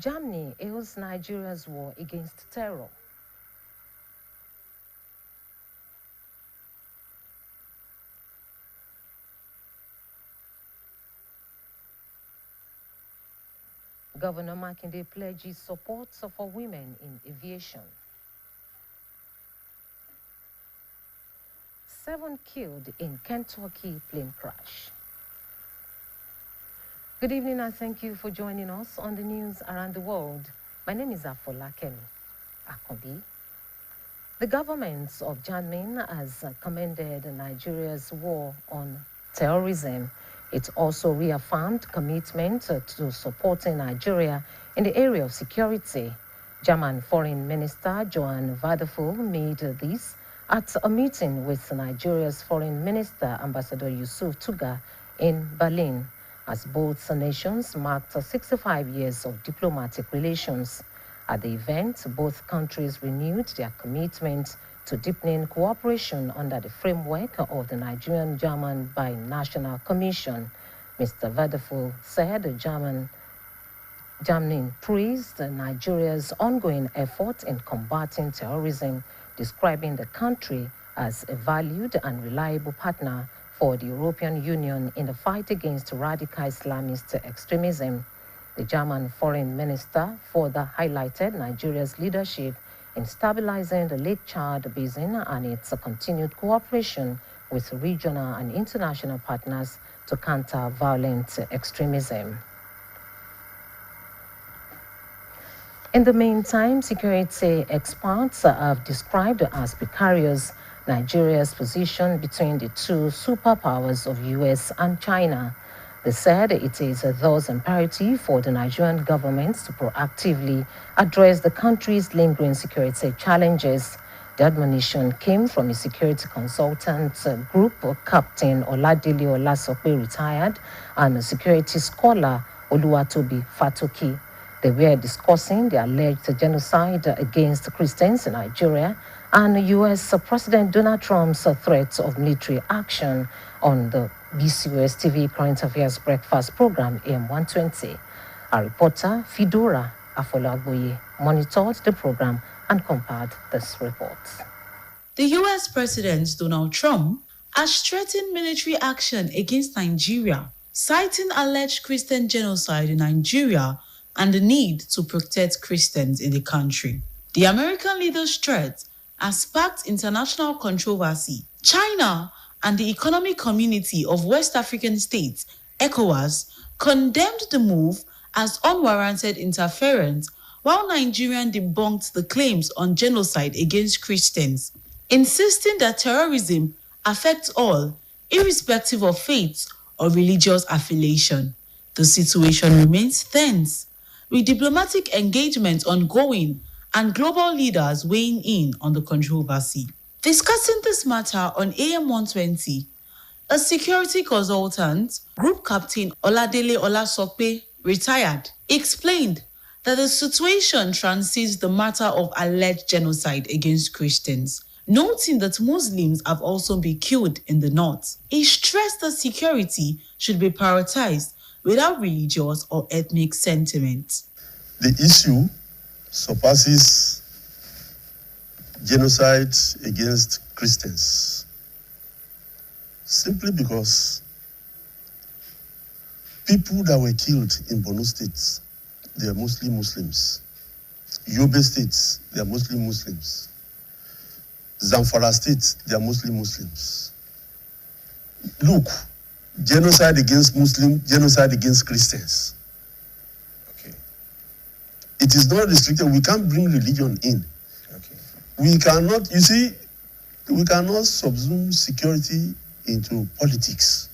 Germany hails Nigeria's war against terror. Governor Makinde pledges support for women in aviation. 7 killed in Kentucky plane crash. Good evening and thank you for joining us on the news around the world. My name is Afolakemi Akobi. The government of Germany has commended Nigeria's war on terrorism. It also reaffirmed commitment to supporting Nigeria in the area of security. German Foreign Minister Johann Wadephul made this at a meeting with Nigeria's Foreign Minister Ambassador Yusuf Tuga in Berlin, as both nations marked 65 years of diplomatic relations. At the event, both countries renewed their commitment to deepening cooperation under the framework of the Nigerian-German Binational Commission. Mr. Wadephul said Germany praised Nigeria's ongoing effort in combating terrorism, describing the country as a valued and reliable partner for the European Union in the fight against radical Islamist extremism. The German Foreign Minister further highlighted Nigeria's leadership in stabilizing the Lake Chad Basin and its continued cooperation with regional and international partners to counter violent extremism. In the meantime, security experts have described as precarious Nigeria's position between the two superpowers of US and China. They said it is thus imperative for the Nigerian government to proactively address the country's lingering security challenges. The admonition came from a security consultant group, Captain Oladele Olasope, retired, and a security scholar, Oluwatobi Fatoki. They were discussing the alleged genocide against Christians in Nigeria and US President Donald Trump's threat of military action on the BCOS TV Current Affairs Breakfast Program AM120. Our reporter, Fidora Afolagboye, monitored the program and compared this report. The US President Donald Trump has threatened military action against Nigeria, citing alleged Christian genocide in Nigeria and the need to protect Christians in the country. The American leader's threat has sparked international controversy. China and the Economic Community of West African States, ECOWAS, condemned the move as unwarranted interference, while Nigeria debunked the claims on genocide against Christians, insisting that terrorism affects all, irrespective of faith or religious affiliation. The situation remains tense, with diplomatic engagement ongoing and global leaders weighing in on the controversy. Discussing this matter on AM120, a security consultant, Group Captain Oladele Olasope, retired, explained that the situation transcends the matter of alleged genocide against Christians, noting that Muslims have also been killed in the north. He stressed that security should be prioritized without religious or ethnic sentiment. The issue surpasses genocide against Christians simply because people that were killed in Borno State, they are mostly Muslims. Yobe State, they are mostly Muslims. Zamfara State, they are mostly Muslims. Look, genocide against Muslims, genocide against Christians. Okay. It is not restricted. We can't bring religion in. Okay. We cannot, you see, we cannot subsume security into politics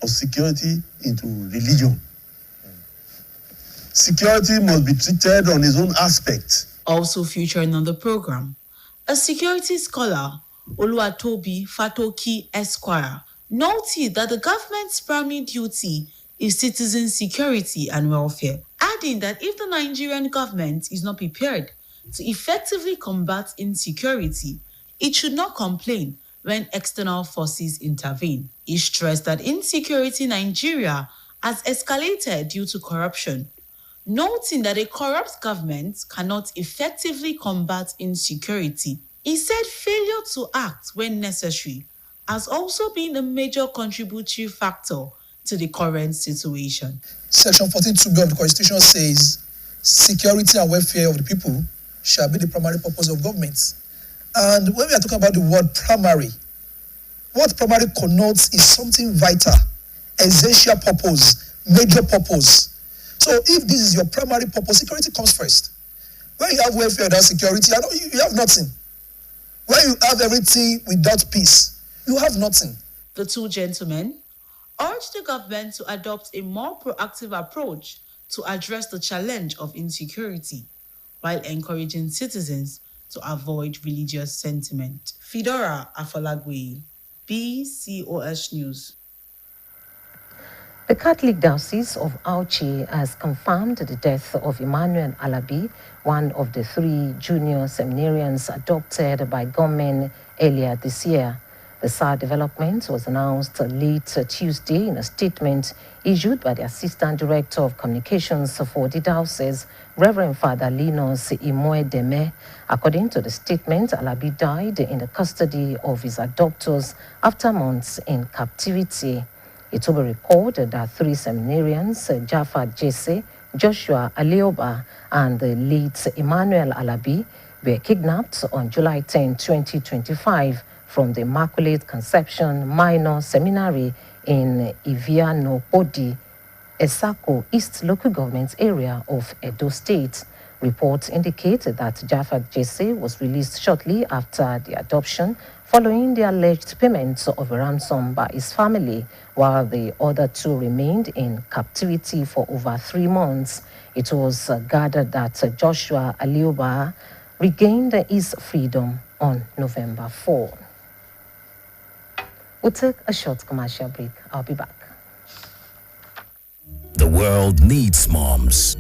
or security into religion. Security must be treated on its own aspect. Also featuring on the program, a security scholar, Oluwatobi Fatoki Esquire, noted that the government's primary duty is citizen security and welfare, adding that if the Nigerian government is not prepared to effectively combat insecurity, it should not complain when external forces intervene. He stressed that insecurity in Nigeria has escalated due to corruption, noting that a corrupt government cannot effectively combat insecurity. He said failure to act when necessary has also been a major contributory factor to the current situation. Section 14(2)(b) of the Constitution says, security and welfare of the people shall be the primary purpose of government. And when we are talking about the word primary, what primary connotes is something vital, essential purpose, major purpose. So if this is your primary purpose, security comes first. When you have welfare without security, you have nothing. When you have everything without peace, you have nothing. The two gentlemen urged the government to adopt a more proactive approach to address the challenge of insecurity, while encouraging citizens to avoid religious sentiment. Fedora Afolagwe, BCOS News. The Catholic Diocese of Auchi has confirmed the death of Emmanuel Alabi, one of the 3 junior seminarians adopted by government earlier this year. The sad development was announced late Tuesday in a statement issued by the Assistant Director of Communications for the Diocese, Reverend Father Linus Imoedeme. According to the statement, Alabi died in the custody of his adopters after months in captivity. It will be recalled that 3 seminarians, Jafar Jesse, Joshua Alioba, and the late Emmanuel Alabi, were kidnapped on July 10, 2025, from the Immaculate Conception Minor Seminary in Iviano-Odi, Esako East Local Government Area of Edo State. Reports indicate that Jafar Jesse was released shortly after the adoption, following the alleged payment of a ransom by his family, while the other 2 remained in captivity for over 3 months. It was gathered that Joshua Alioba regained his freedom on November 4. We'll take a short commercial break. I'll be back. The world needs moms.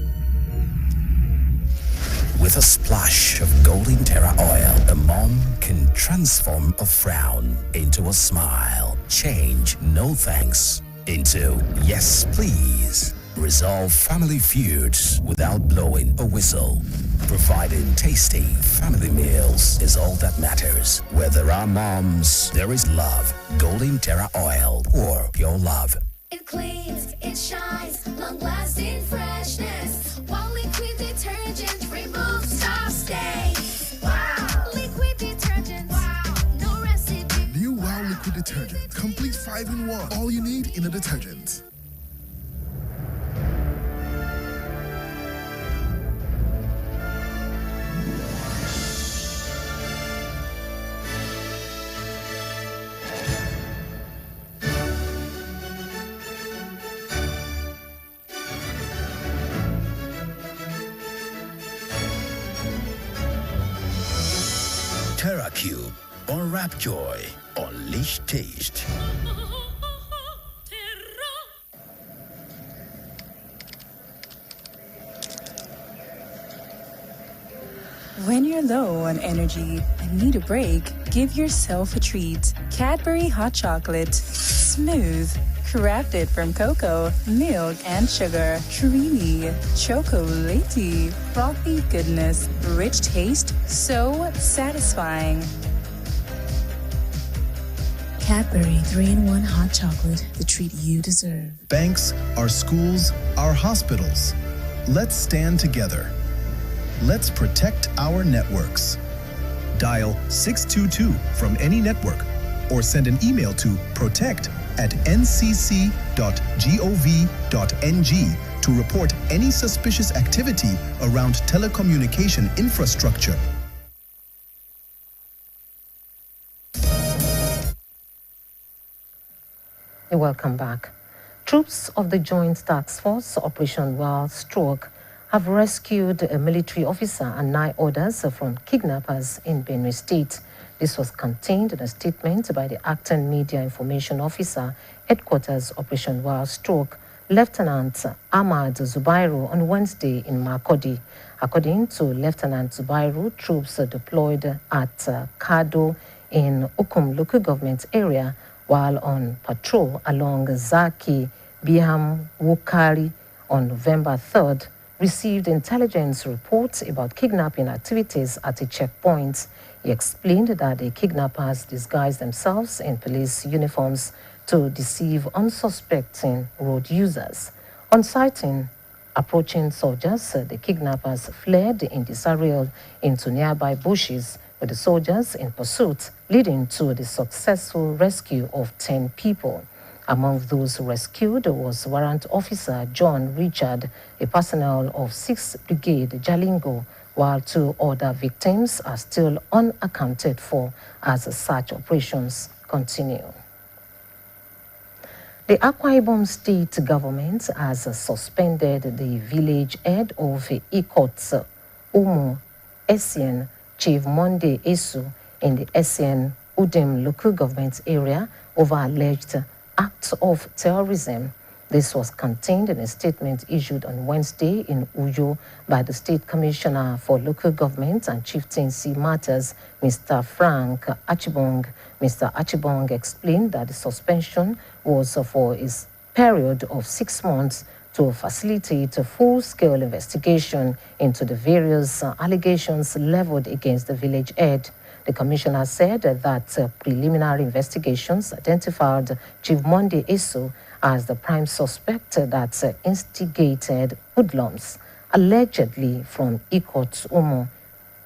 With a splash of golden Terra oil, a mom can transform a frown into a smile. Change no thanks into yes please. Resolve family feuds without blowing a whistle. Providing tasty family meals is all that matters. Where there are moms, there is love. Golden Terra oil, pour pure love. It cleans, it shines, long-lasting freshness. One liquid detergent removes soft stains. Wow! Liquid detergent. Wow! No residue. New Wow Liquid Detergent. Complete 5-in-1. All you need in a detergent. TerraCube, unwrap joy, unleash taste. When you're low on energy and need a break, give yourself a treat. Cadbury Hot Chocolate. Smooth. Crafted from cocoa, milk, and sugar. Creamy. Chocolatey. Frothy goodness. Rich taste. So satisfying. Cadbury 3-in-1 Hot Chocolate, the treat you deserve. Banks, our schools, our hospitals. Let's stand together. Let's protect our networks. Dial 622 from any network or send an email to protect@ncc.gov.ng to report any suspicious activity around telecommunication infrastructure. Welcome back. Troops of the Joint Task Force Operation Wild Stroke have rescued a military officer and 9 others from kidnappers in Benue State. This was contained in a statement by the Acting Media Information Officer, Headquarters Operation Wild Stroke, Lieutenant Ahmad Zubairu, on Wednesday in Makurdi. According to Lieutenant Zubairu, troops deployed at Kado in Ukum local government area while on patrol along Zaki Biham Wukari on November 3rd, received intelligence reports about kidnapping activities at a checkpoint. He explained that the kidnappers disguised themselves in police uniforms to deceive unsuspecting road users. On sighting approaching soldiers, the kidnappers fled in disarray into nearby bushes with the soldiers in pursuit, leading to the successful rescue of 10 people. Among those rescued was Warrant Officer John Richard, a personnel of 6th Brigade Jalingo, while 2 other victims are still unaccounted for as search operations continue. The Akwa Ibom state government has suspended the village head of Ikot Umu Essien, Chief Monday Esu, in the Essien Udem local government area over alleged acts of terrorism. This was contained in a statement issued on Wednesday in Uyo by the State Commissioner for Local Government and Chieftaincy Matters, Mr. Frank Achibong. Mr. Achibong explained that the suspension was for a period of 6 months to facilitate a full-scale investigation into the various allegations leveled against the village head. The commissioner said that preliminary investigations identified Chief Monday Esu as the prime suspect that instigated hoodlums, allegedly from Ikot Umo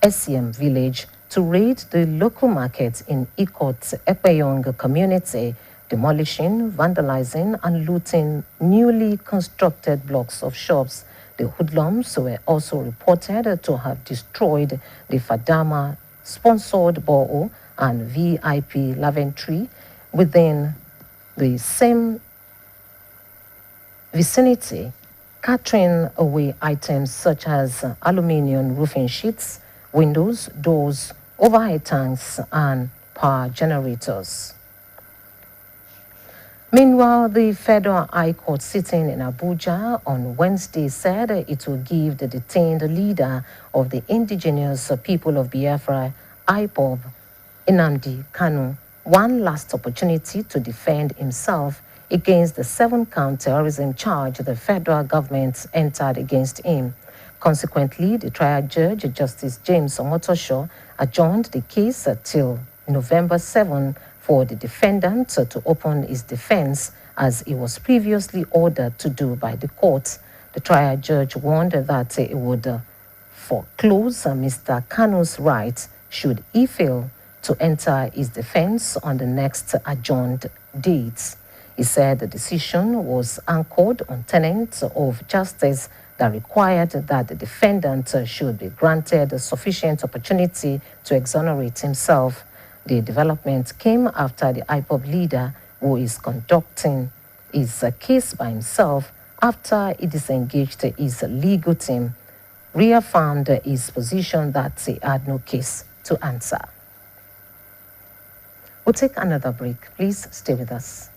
SCM village, to raid the local market in Ikot Epeyong community, demolishing, vandalizing, and looting newly constructed blocks of shops. The hoodlums were also reported to have destroyed the Fadama sponsored borehole and VIP lavatory within the same vicinity, catering away items such as aluminium roofing sheets, windows, doors, overhead tanks, and power generators. Meanwhile, the Federal High Court sitting in Abuja on Wednesday said it will give the detained leader of the indigenous people of Biafra, IPOB, Nnamdi Kanu, one last opportunity to defend himself against the 7-count terrorism charge the federal government entered against him. Consequently, the trial judge, Justice James Omotosho, adjourned the case till November 7 for the defendant to open his defense, as he was previously ordered to do by the court. The trial judge warned that it would foreclose Mr. Kanu's rights should he fail to enter his defense on the next adjourned dates. He said the decision was anchored on tenets of justice that required that the defendant should be granted sufficient opportunity to exonerate himself. The development came after the IPOB leader, who is conducting his case by himself after he disengaged his legal team, reaffirmed his position that he had no case to answer. We'll take another break. Please stay with us.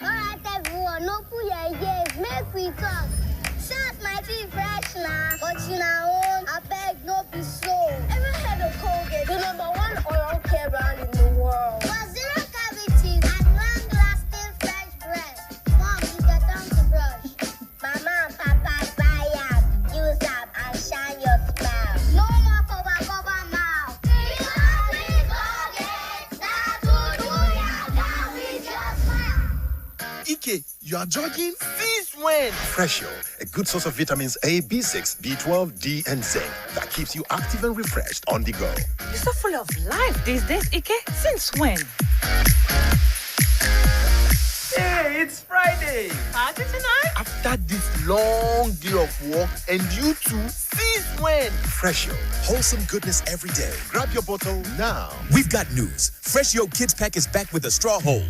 All right, everyone, no put your ears, make we talk. Shout my teeth fresh now, but you know, I beg no be so. Ever had a Colgate, the #1 oral care brand in the world? For zero cavities and long-lasting fresh breath. Mom, you get time to brush. Mama and Papa buy up, use up, and shine your smile. No more cover mouth. Because we Colgate, that's what we are done with your smile. Ike, you are jogging? Since when? Freshio, a good source of vitamins A, B6, B12, D, and zinc that keeps you active and refreshed on the go. You're so full of life these days, Ike. Since when? Hey, it's Friday. Party tonight? After this long day of work, and you too, since when? Freshio, wholesome goodness every day. Grab your bottle now. We've got news. Freshio Kids Pack is back with a straw hole.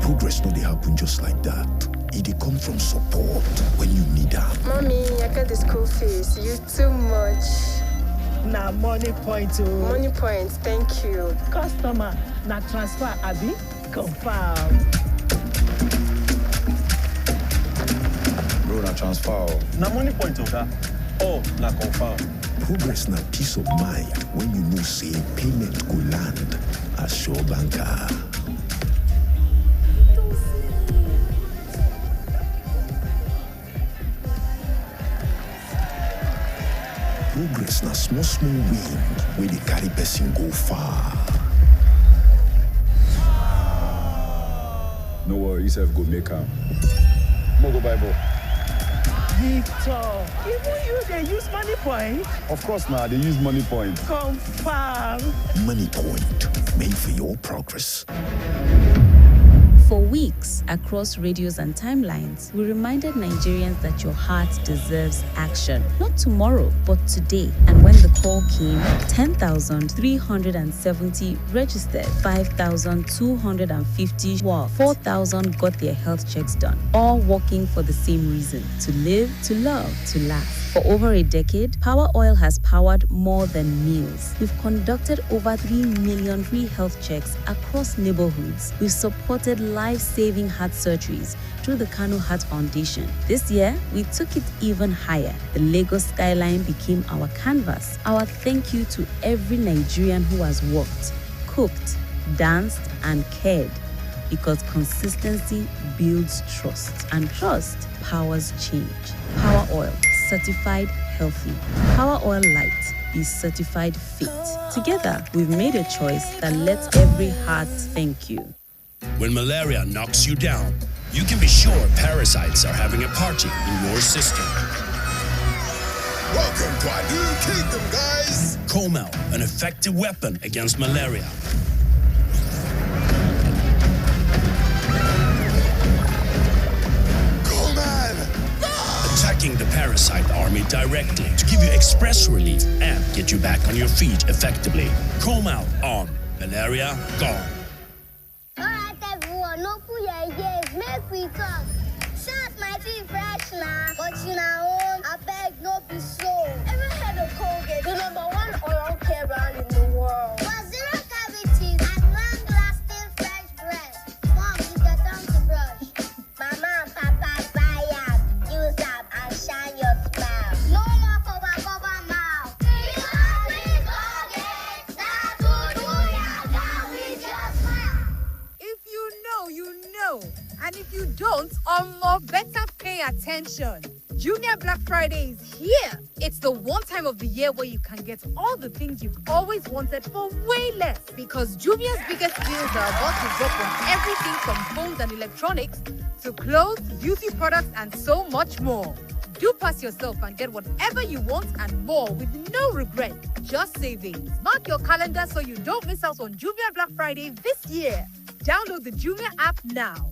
Progress no dey happen just like that. It dey come from support when you need am. Mommy, I got the school fees. You too much. Na money point o. Money point, thank you. Customer, na transfer abi? Confirm. Bro, na transfer. Na money point oga. Oh, na confirm. Progress na peace of mind when you know say payment go land as sure banker. Happiness na small wind where they carry person go far. No worry, yourself go make am. Mo go Bible. Victor, even you they use money point? Of course now, they use money point. Confirm. Money Point, made for your progress. For weeks, across radios and timelines, we reminded Nigerians that your heart deserves action. Not tomorrow, but today. And when the call came, 10,370 registered, 5,250 walked, 4,000 got their health checks done. All working for the same reason: to live, to love, to laugh. For over a decade, Power Oil has powered more than meals. We've conducted over 3 million free health checks across neighborhoods. We've supported life-saving heart surgeries through the Kano Heart Foundation. This year, we took it even higher. The Lagos skyline became our canvas. Our thank you to every Nigerian who has worked, cooked, danced, and cared. Because consistency builds trust, and trust powers change. Power Oil, certified healthy. Power Oil Light is certified fit. Together, we've made a choice that lets every heart thank you. When malaria knocks you down, you can be sure parasites are having a party in your system. Welcome to our new kingdom, guys. Comel, an effective weapon against malaria. Attacking the parasite army directly to give you express relief and get you back on your feet effectively. Comel on. Malaria gone. Alright, everyone, no put your ears, make we talk. Shout my teeth fresh now, but you know, I beg no be slow. Ever heard of Colgate, the #1 oral care brand in the world? For zero cavities and long-lasting fresh breath. Mom, you get time to brush. Mama and Papa buy up, use up and shine your smile. No more cover mouth. Because we Colgate, that's what we are done with your smile. If you know, you know. And if you don't, or more, better pay attention. Junior Black Friday is here. It's the one time of the year where you can get all the things you've always wanted for way less. Because Jumia's biggest deals are about to drop on everything from phones and electronics to clothes, beauty products, and so much more. Do pass yourself and get whatever you want and more with no regret. Just savings. Mark your calendar so you don't miss out on Jumia Black Friday this year. Download the Jumia app now.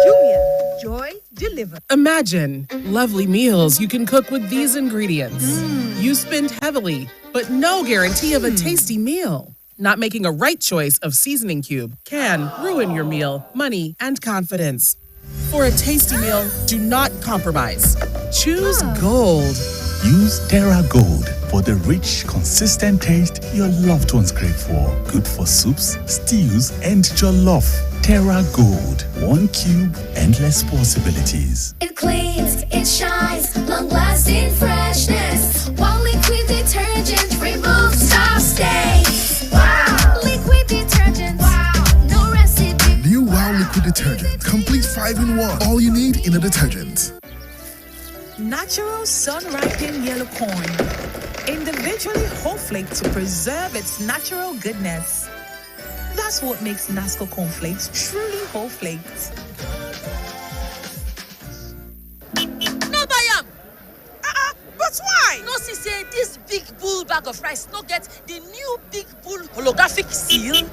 Jumia, joy delivered. Imagine lovely meals you can cook with these ingredients. You spend heavily, but no guarantee of a tasty meal. Not making a right choice of seasoning cube can ruin your meal, money, and confidence. For a tasty meal, do not compromise. Choose Gold. Use Terra Gold for the rich, consistent taste your loved ones crave for. Good for soups, stews, and jollof. Terra Gold. 1 cube, endless possibilities. It cleans, it shines, long-lasting freshness. One liquid detergent removes top stains. Wow! Liquid detergent. Wow! No residue. New Wow Liquid Detergent. Complete 5-in-1. All you need in a detergent. Natural sun-ripened yellow corn. Individually whole-flaked to preserve its natural goodness. That's what makes Nasco cornflakes truly whole-flaked. No buy am! But why? No see say this big bull bag of rice no get the new big bull holographic seal.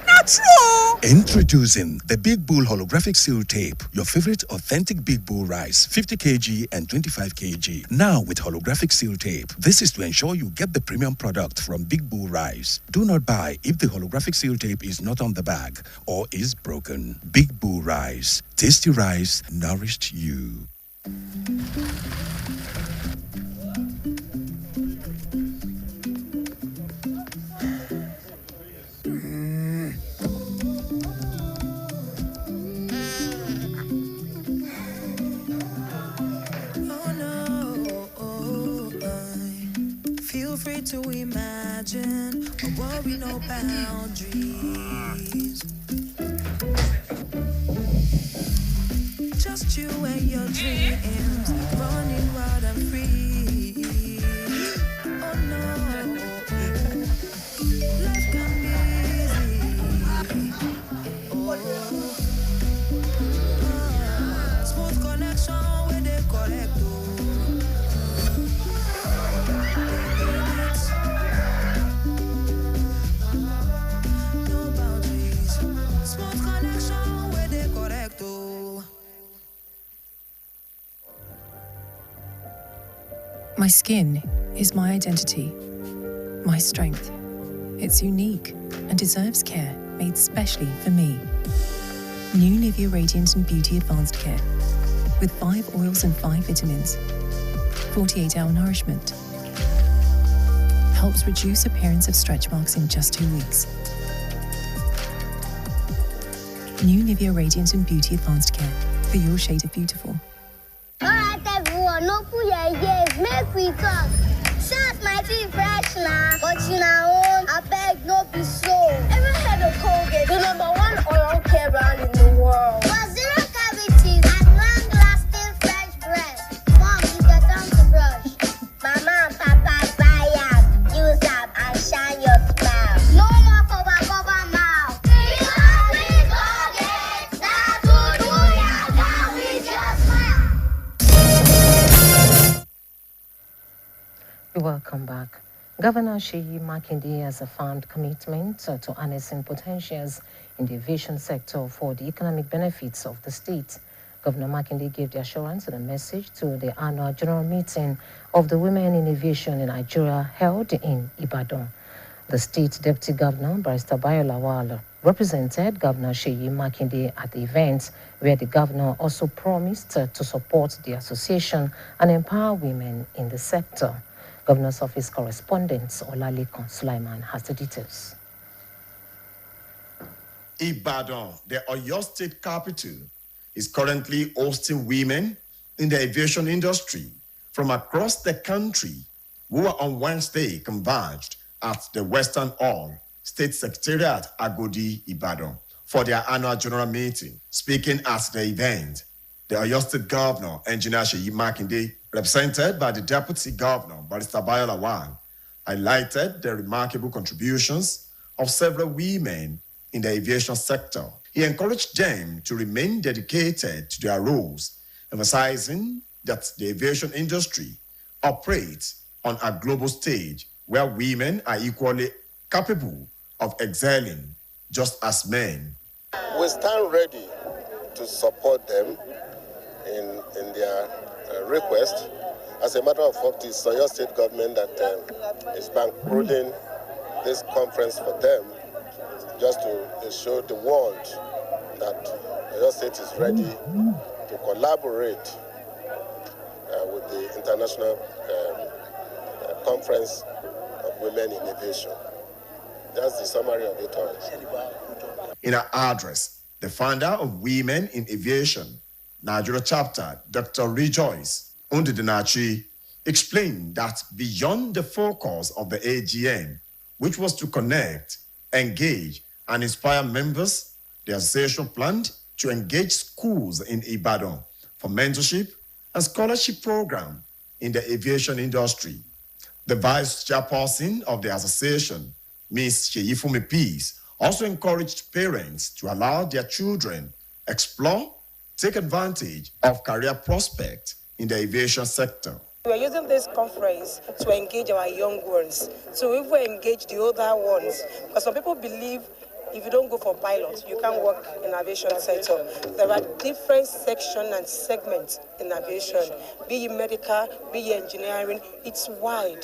Not true. Introducing the Big Bull Holographic Seal Tape, your favorite authentic Big Bull rice, 50 kg and 25 kg. Now with holographic seal tape. This is to ensure you get the premium product from Big Bull Rice. Do not buy if the holographic seal tape is not on the bag or is broken. Big Bull Rice. Tasty rice nourished you. Feel free to imagine, a worry no boundaries. Just you and your dreams, running wild and free. My skin is my identity, my strength. It's unique and deserves care made specially for me. New Nivea Radiant and Beauty Advanced Care with 5 oils and 5 vitamins. 48-hour nourishment. Helps reduce appearance of stretch marks in just 2 weeks. New Nivea Radiant and Beauty Advanced Care for your shade of beautiful. Alright everyone, no put your ears, make we talk. Shots my teeth fresh now, but you know, I beg no be so. Ever heard of Colgate, the #1 oral care brand in the world? For zero cavities and long-lasting fresh breath. Mom, you got time to brush. Mama and Papa buy up, use up and shine your smile. No more cover mouth. Because with Colgate, that's what do ya down with your smile. Welcome back. Governor Seyi Makinde has affirmed commitment to harnessing potentials in the aviation sector for the economic benefits of the state. Governor Makinde gave the assurance in a message to the annual general meeting of the Women in Aviation in Nigeria held in Ibadan. The state deputy governor, Barrister Bayo Lawal, represented Governor Seyi Makinde at the event, where the governor also promised to support the association and empower women in the sector. Governor's Office correspondent Olalekan Sulaiman has the details. Ibadan, the Oyo State capital, is currently hosting women in the aviation industry from across the country who were on Wednesday converged at the Western Hall, State Secretariat Agodi, Ibadan, for their annual general meeting. Speaking at the event, the Oyo State Governor, Engineer Seyi Makinde, represented by the Deputy Governor, Barrister Bayo Lawal, highlighted the remarkable contributions of several women in the aviation sector. He encouraged them to remain dedicated to their roles, emphasizing that the aviation industry operates on a global stage where women are equally capable of excelling just as men. We stand ready to support them in their request. As a matter of fact, it's Oyo State government that is bankrolling this conference for them, just to show the world that Oyo State is ready to collaborate with the International Conference of Women in Aviation. That's the summary of it all. In her address, the founder of Women in Aviation, Nigeria chapter, Dr. Rejoice Undidinachi, explained that beyond the focus of the AGM, which was to connect, engage, and inspire members, the association planned to engage schools in Ibadan for mentorship and scholarship program in the aviation industry. The vice chairperson of the association, Ms. Sheyifumi Peace, also encouraged parents to allow their children explore, take advantage of career prospects in the aviation sector. We are using this conference to engage our young ones. So if we engage the older ones, because some people believe if you don't go for pilot, you can't work in aviation sector. There are different sections and segments in aviation, be it medical, be it engineering. It's wide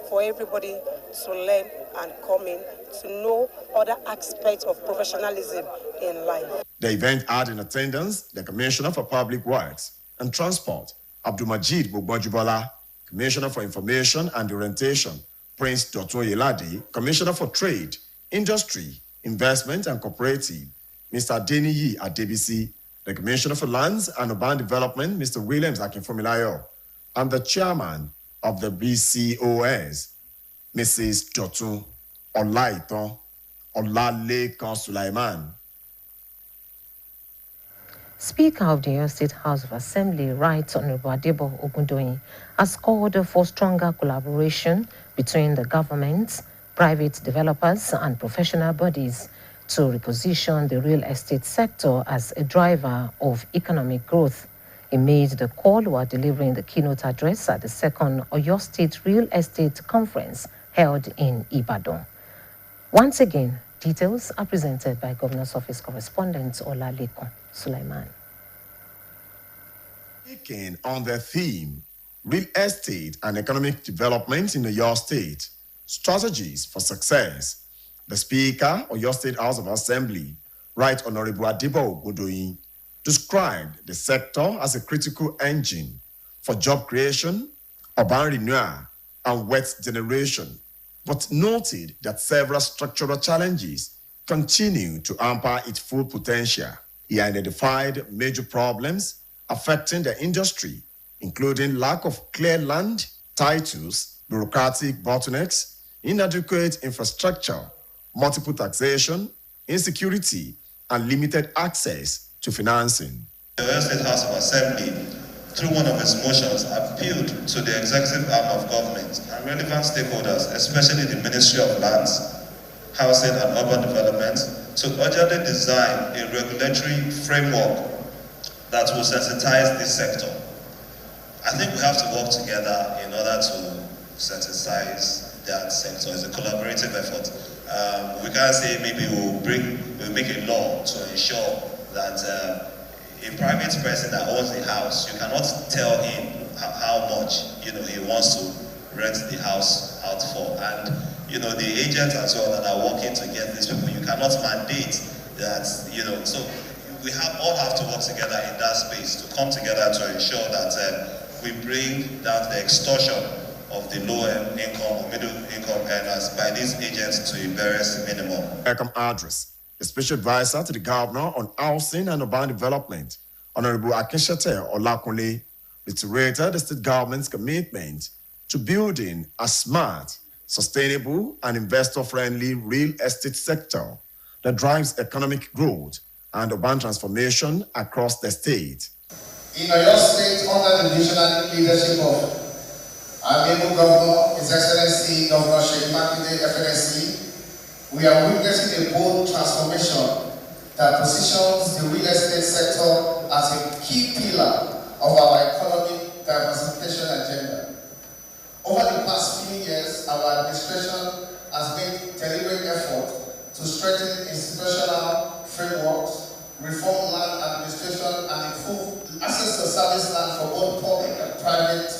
for everybody to learn and come in to know other aspects of professionalism in life. The event had in attendance the Commissioner for Public Works and Transport, Abdulmajid Bugbajubola, Commissioner for Information and Orientation, Prince Dotun Yelade, Commissioner for Trade, Industry, Investment and Cooperative, Mr. Deniyi Adebisi, the Commissioner for Lands and Urban Development, Mr. Williams Akinfumilayo, and the Chairman of the BCOS, Mrs. Dotun Olaiton Olalekan Sulaiman. Speaker of the Oyo State House of Assembly, Right Honorable Adebo Ogundoyin, has called for stronger collaboration between the government, private developers, and professional bodies to reposition the real estate sector as a driver of economic growth. He made the call while delivering the keynote address at the second Oyo State Real Estate Conference held in Ibadan. Once again, details are presented by Governor's Office correspondent Olalekan Sulaiman. Speaking on the theme, real estate and economic development in your state, strategies for success. The Speaker of your State House of Assembly, Right Honorable Adibo Ogodoyin, described the sector as a critical engine for job creation, urban renewal, and wealth generation, but noted that several structural challenges continue to hamper its full potential. He identified major problems affecting the industry, including lack of clear land titles, bureaucratic bottlenecks, inadequate infrastructure, multiple taxation, insecurity, and limited access to financing. The Oyo State House of Assembly, through one of its motions, appealed to the executive arm of government and relevant stakeholders, especially the Ministry of Lands, Housing and Urban Development, to urgently design a regulatory framework that will sensitize this sector. I think we have to work together in order to sensitize that sector. It's a collaborative effort. We can't say maybe we'll make a law to ensure that a private person that owns the house, you cannot tell him how much he wants to rent the house out for. And the agents as well that are working to get these people, you cannot mandate that. So we all have to work together in that space to come together to ensure that we bring down the extortion of the low income or middle income earners by these agents to a barest minimum. Welcome address. The Special Advisor to the Governor on Housing and Urban Development, Honorable Akinshete Olakunle, reiterated the state government's commitment to building a smart, sustainable, and investor-friendly real estate sector that drives economic growth and urban transformation across the state. In Oyo State, under the visionary leadership of our able Governor, His Excellency Governor Sheikh Makinde FNSC, we are witnessing a bold transformation that positions the real estate sector as a key pillar of our economic diversification agenda. Over the past few years, our administration has made deliberate effort to strengthen institutional frameworks, reform land administration, and improve access to service land for both public and private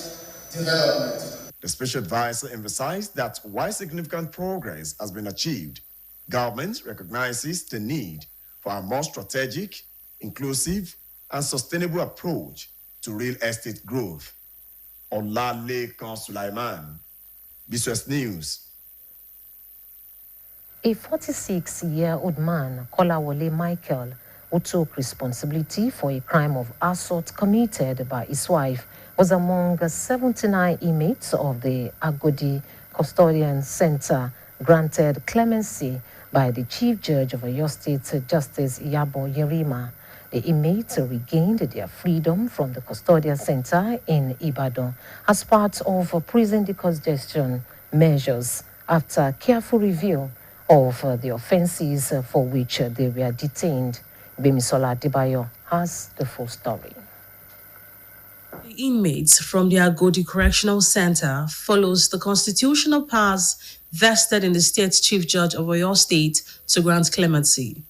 development. The Special Advisor emphasized that while significant progress has been achieved, government recognizes the need for a more strategic, inclusive, and sustainable approach to real estate growth. Olalekan Sulaiman, BCOS News. A 46-year-old man, Kolawole Michael, who took responsibility for a crime of assault committed by his wife, was among 79 inmates of the Agodi Custodian Center granted clemency by the Chief Judge of Oyo State, Justice Iyabo Yerima. The inmates regained their freedom from the Custodian Center in Ibadan as part of prison decongestion measures after careful review of the offenses for which they were detained. Bemisola Adebayo has the full story. The inmates from the Agodi Correctional Center follows the constitutional powers vested in the State Chief Judge of Oyo State to grant clemency.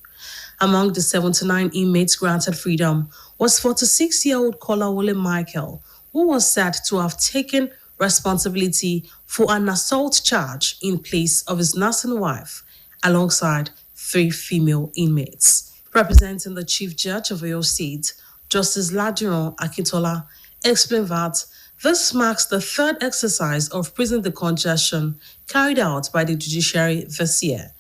Among the 79 inmates granted freedom was 46-year-old Kolawole Michael, who was said to have taken responsibility for an assault charge in place of his nursing wife, alongside 3 female inmates. Representing the Chief Judge of Oyo State, Justice Ladiran Akintola, explained that this marks the 3rd exercise of prison decongestion carried out by the judiciary this year.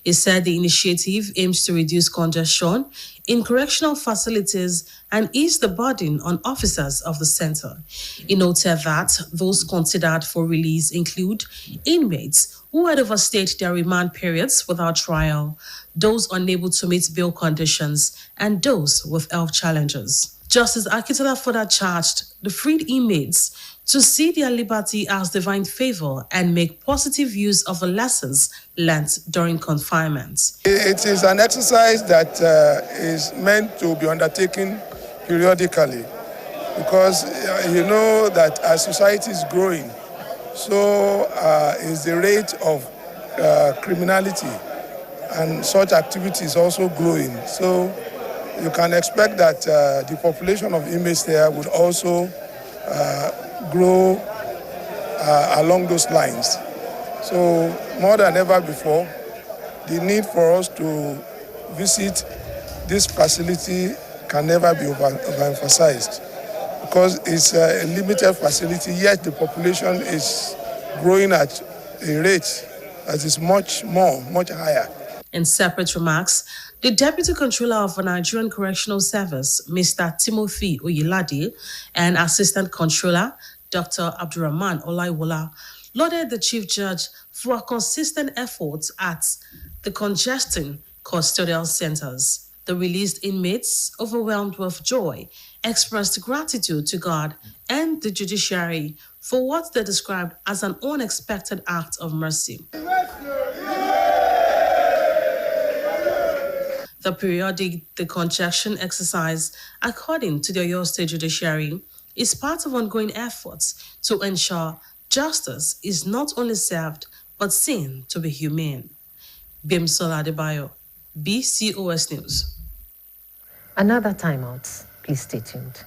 He said the initiative aims to reduce congestion in correctional facilities and ease the burden on officers of the center. He noted that those considered for release include inmates who had overstayed their remand periods without trial, those unable to meet bail conditions, and those with health challenges. Justice Akintola further charged the freed inmates to see their liberty as divine favor and make positive use of the lessons learned during confinement. It is an exercise that is meant to be undertaken periodically because you know that as society is growing, so is the rate of criminality and such activities also growing. So you can expect that the population of inmates there would also grow along those lines. So more than ever before, the need for us to visit this facility can never be overemphasized because it's a limited facility, yet the population is growing at a rate that is much higher. In separate remarks, the Deputy Controller of the Nigerian Correctional Service, Mr. Timothy Oyelade, and Assistant Controller, Dr. Abdurrahman Olaiwola, lauded the Chief Judge for consistent efforts at the congesting custodial centers. The released inmates, overwhelmed with joy, expressed gratitude to God and the judiciary for what they described as an unexpected act of mercy. The periodic decongestion exercise, according to the Oyo State Judiciary, is part of ongoing efforts to ensure justice is not only served but seen to be humane. Bimsola Adebayo, BCOS News. Another timeout. Please stay tuned.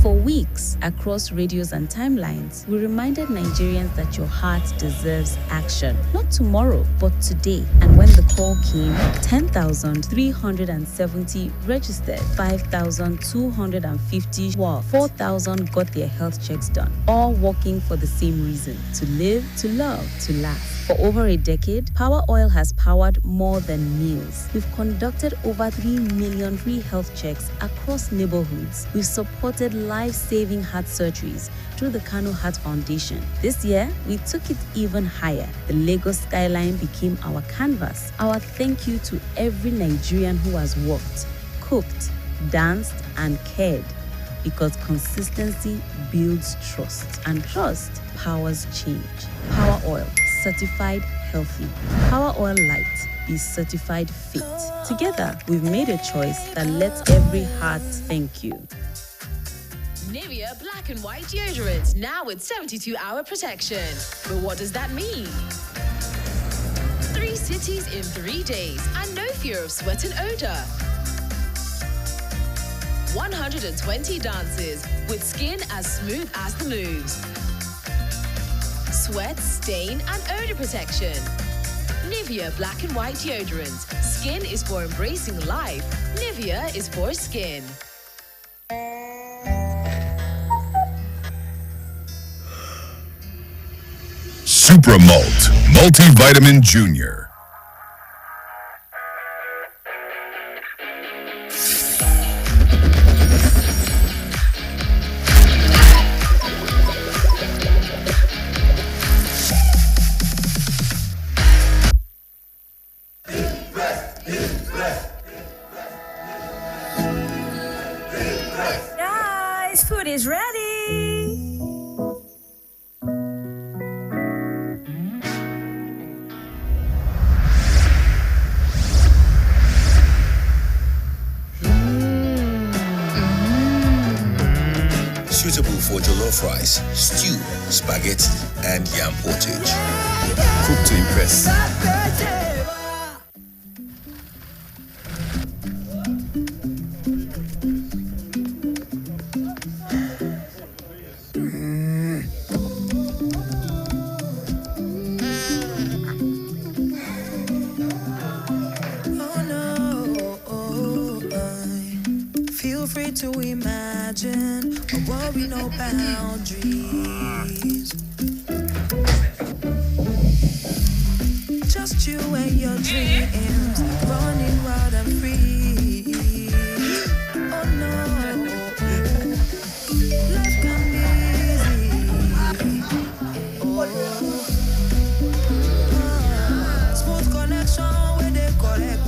For weeks, across radios and timelines, we reminded Nigerians that your heart deserves action. Not tomorrow, but today. And when the call came, 10,370 registered, 5,250 were, 4,000 got their health checks done. All working for the same reason: to live, to love, to laugh. For over a decade, Power Oil has powered more than meals. We've conducted over 3 million free health checks across neighborhoods. We've supported life-saving heart surgeries through the Kano Heart Foundation. This year, we took it even higher. The Lagos skyline became our canvas. Our thank you to every Nigerian who has worked, cooked, danced, and cared. Because consistency builds trust, and trust powers change. Power Oil, certified healthy. Power Oil Light is certified fit. Together, we've made a choice that lets every heart thank you. Nivea Black and White Deodorant, now with 72-hour protection. But what does that mean? 3 cities in 3 days and no fear of sweat and odor. 120 dances with skin as smooth as the moves. Sweat, stain, and odor protection. Nivea Black and White Deodorant. Skin is for embracing life. Nivea is for skin. Supra Malt Multivitamin Junior. Guys, food is ready. Suitable for jollof rice, stew, spaghetti, and yam portage. Cook to impress. Feel free to imagine a world with no boundaries. Just you and your dreams, running wild and free. Oh no, life can be easy. Smooth connection where they correct.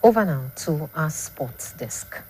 Over now to our sports desk.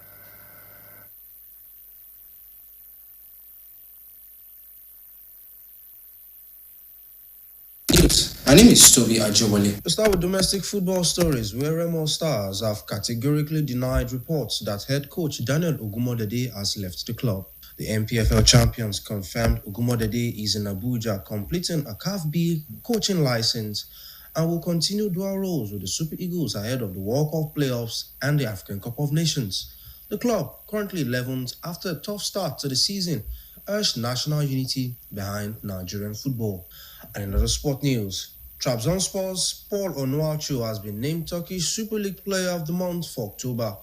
News My name is Toby Ajobole. We start with domestic football stories where Remo Stars have categorically denied reports that head coach Daniel Ogumodede has left the club. The MPFL champions confirmed Ogumodede is in Abuja completing a CAF B coaching license and will continue dual roles with the Super Eagles ahead of the World Cup playoffs and the African Cup of Nations. The club, currently 11th after a tough start to the season, urged national unity behind Nigerian football. And in other sport news, Trabzonspor's Paul Onuachu has been named Turkish Super League Player of the Month for October.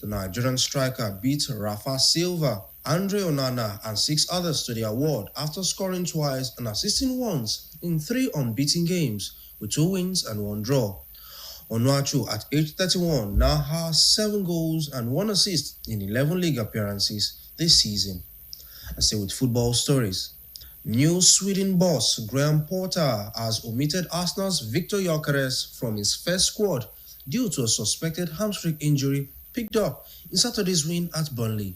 The Nigerian striker beat Rafa Silva, Andre Onana, and 6 others to the award after scoring twice and assisting once in 3 unbeaten games with 2 wins and 1 draw. Onuachu, at age 31, now has 7 goals and 1 assist in 11 league appearances this season. And still with football stories. New Sweden boss Graham Potter has omitted Arsenal's Victor Gyökeres from his first squad due to a suspected hamstring injury picked up in Saturday's win at Burnley.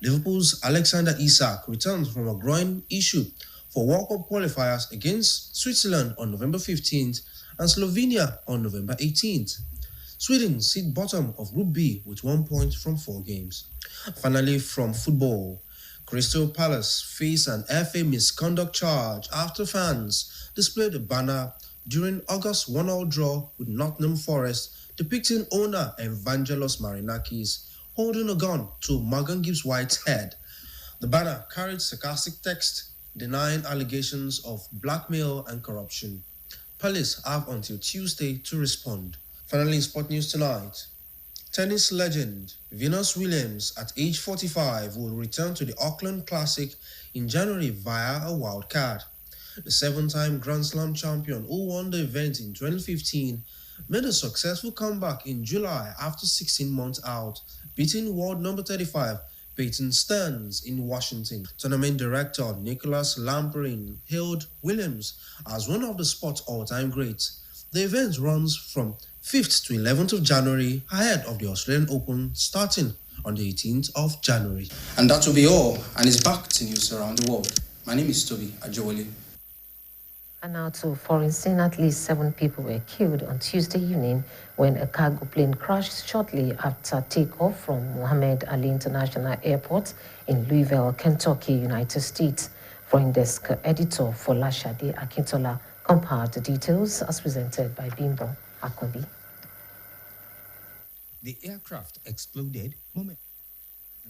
Liverpool's Alexander Isak returns from a groin issue for World Cup qualifiers against Switzerland on November 15th and Slovenia on November 18th. Sweden sit bottom of Group B with 1 point from 4 games. Finally, from football, Crystal Palace face an FA misconduct charge after fans displayed a banner during August's 1-1 draw with Nottingham Forest depicting owner Evangelos Marinakis holding a gun to Morgan Gibbs-White's head. The banner carried sarcastic text denying allegations of blackmail and corruption. Palace have until Tuesday to respond. Finally, in sport news tonight, tennis legend Venus Williams at age 45 will return to the Auckland Classic in January via a wild card. The 7-time Grand Slam champion who won the event in 2015 made a successful comeback in July after 16 months out, beating world number 35 Peyton Stearns in Washington. Tournament director Nicholas Lamperin hailed Williams as one of the sport's all-time greats. The event runs from 5th to 11th of January ahead of the Australian Open starting on the 18th of January. And that will be all, and it's back to news around the world. My name is Toby Ajowole. And now to foreign scene, at least 7 people were killed on Tuesday evening when a cargo plane crashed shortly after takeoff from Mohammed Ali International Airport in Louisville, Kentucky, United States. Foreign desk editor Folashade Akintola compiled the details as presented by Bimbo Akobi. The aircraft exploded on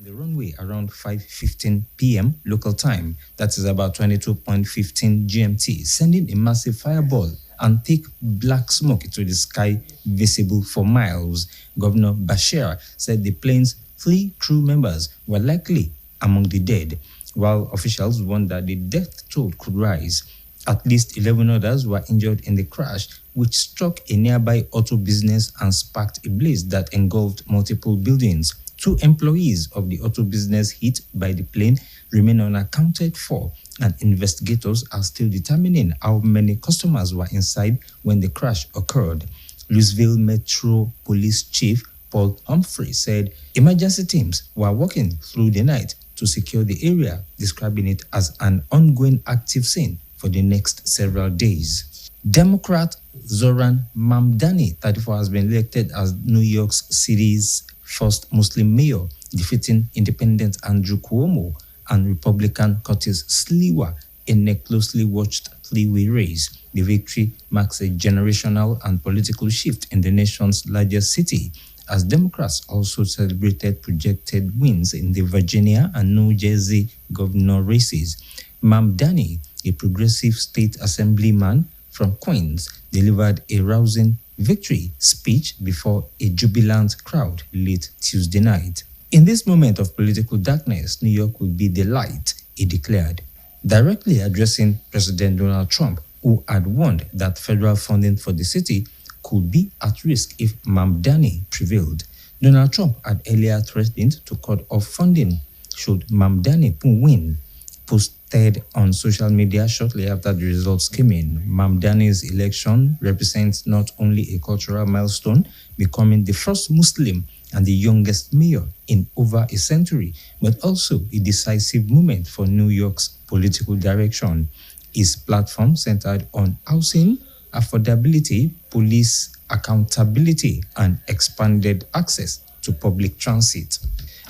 the runway around 5:15 p.m. local time, that is about 22.15 GMT, sending a massive fireball and thick black smoke into the sky visible for miles. Governor Bashir said the plane's 3 crew members were likely among the dead, while officials warned that the death toll could rise. At least 11 others were injured in the crash, which struck a nearby auto business and sparked a blaze that engulfed multiple buildings. 2 employees of the auto business hit by the plane remain unaccounted for, and investigators are still determining how many customers were inside when the crash occurred. Louisville Metro Police Chief Paul Humphrey said emergency teams were working through the night to secure the area, describing it as an ongoing active scene for the next several days. Democrat Zoran Mamdani, 34, has been elected as New York City's first Muslim mayor, defeating independent Andrew Cuomo and Republican Curtis Sliwa in a closely watched 3-way race. The victory marks a generational and political shift in the nation's largest city, as Democrats also celebrated projected wins in the Virginia and New Jersey governor races. Mamdani, a progressive state assemblyman from Queens, delivered a rousing victory speech before a jubilant crowd late Tuesday night. In this moment of political darkness, New York will be the light, he declared, directly addressing President Donald Trump, who had warned that federal funding for the city could be at risk if Mamdani prevailed. Donald Trump had earlier threatened to cut off funding should Mamdani win. Posted on social media shortly after the results came in, Mamdani's election represents not only a cultural milestone, becoming the first Muslim and the youngest mayor in over a century, but also a decisive moment for New York's political direction. His platform centered on housing, affordability, police accountability, and expanded access to public transit.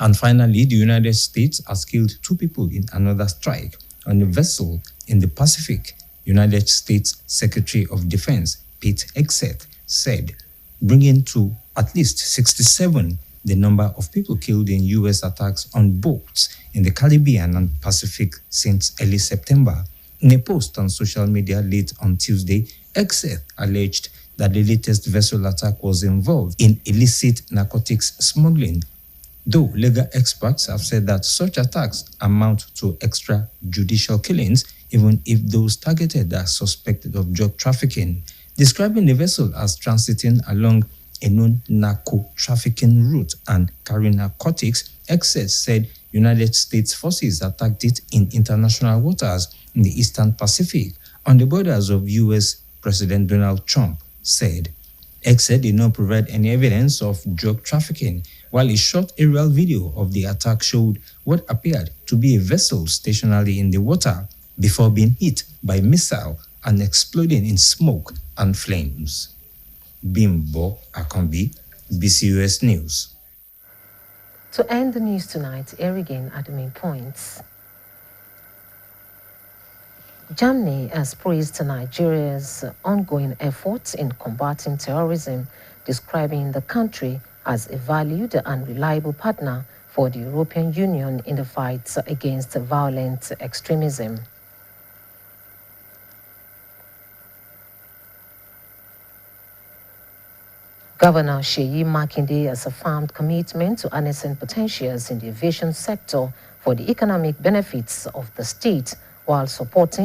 And finally, the United States has killed 2 people in another strike on a vessel in the Pacific. United States Secretary of Defense Pete Hegseth said, bringing to at least 67 the number of people killed in U.S. attacks on boats in the Caribbean and Pacific since early September. In a post on social media late on Tuesday, Hegseth alleged that the latest vessel attack was involved in illicit narcotics smuggling, though legal experts have said that such attacks amount to extrajudicial killings, even if those targeted are suspected of drug trafficking. Describing the vessel as transiting along a known narco-trafficking route and carrying narcotics, Hegseth said United States forces attacked it in international waters in the Eastern Pacific on the borders of U.S. President Donald Trump said. Hegseth did not provide any evidence of drug trafficking, while a short aerial video of the attack showed what appeared to be a vessel stationary in the water before being hit by a missile and exploding in smoke and flames. Bimbo Akambi, BCOS News. To end the news tonight, here again are the main points. Germany has praised Nigeria's ongoing efforts in combating terrorism, describing the country as a valued and reliable partner for the European Union in the fight against violent extremism. Governor Seyi Makinde has affirmed commitment to harnessing potentials in the aviation sector for the economic benefits of the state while supporting